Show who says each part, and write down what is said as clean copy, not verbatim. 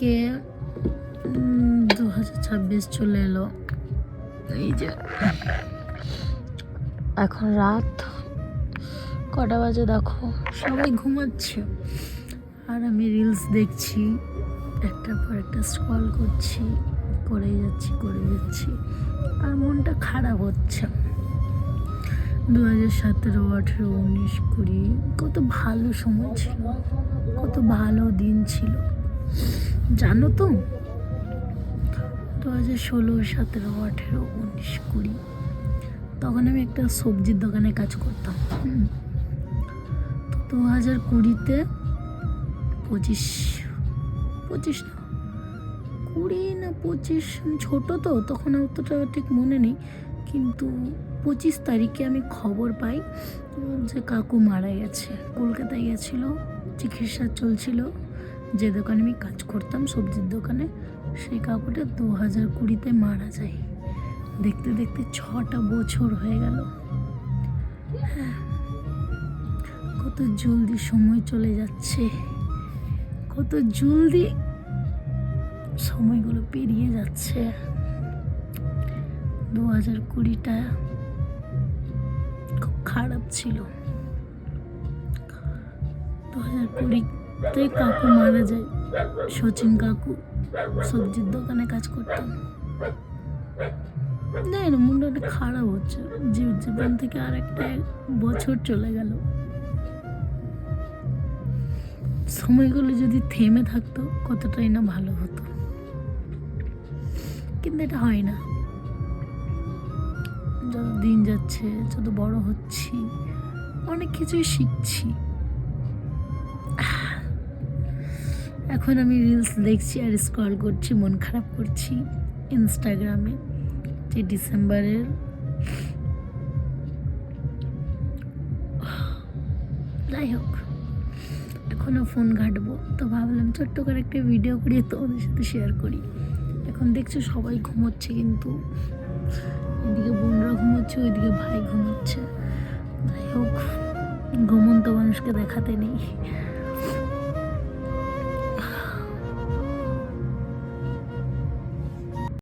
Speaker 1: থেকে 2026 চলে এলো। এই যে এখন রাত কটা বাজে দেখো, সবাই ঘুমাচ্ছে আর আমি রিলস দেখছি, একটার পর একটা স্ক্রল করছি, করে যাচ্ছি আর মনটা খারাপ হচ্ছে। 2017, 18, 19, 20 কত ভালো সময় ছিল, কত ভালো দিন ছিল জানো তো। 2016, 17, 18, 19, 20 তখন আমি একটা সবজির দোকানে কাজ করতাম। 2020-তে 25 না 20 না 25, ছোট তো তখন অতটা ঠিক মনে নেই, কিন্তু 25 তারিখে আমি খবর পাই যে কাকু মারা গেছে। কলকাতায় গেছিলো, চিকিৎসা চলছিল। যে দোকানে আমি কাজ করতাম সবজির দোকানে, সেই কাকুটা 2020-তে মারা যায়। দেখতে দেখতে 6টা বছর হয়ে গেল। হ্যাঁ, কত জলদি সময় চলে যাচ্ছে, কত জলদি সময়গুলো পেরিয়ে যাচ্ছে। 2020টা খুব খারাপ ছিল। 2020-তে কাকু মারা যায়, সচিন কাকু। সবজির দোকানে কাজ করতাম। জানি না, মনটা একটা খারাপ হচ্ছে। জীবন থেকে আর একটা বছর চলে গেল। সময়গুলো যদি থেমে থাকতো কতটাই না ভালো হতো, কিন্তু এটা হয় না। যত দিন যাচ্ছে, যত বড় হচ্ছি, অনেক কিছুই শিখছি। এখন আমি রিলস দেখছি আর স্ক্রল করছি, মন খারাপ করছি ইনস্টাগ্রামে। যে ডিসেম্বরের যাই হোক, এখনও ফোন ঘাঁটবো, তো ভাবলাম ছোট্ট করে একটা ভিডিও করি, তোমাদের সাথে শেয়ার করি। এখন দেখছো সবাই ঘুমোচ্ছে, কিন্তু এদিকে বোনরা ঘুমোচ্ছে, ওইদিকে ভাই ঘুমোচ্ছে। যাই হোক, ঘুমন্ত মানুষকে দেখাতে নেই।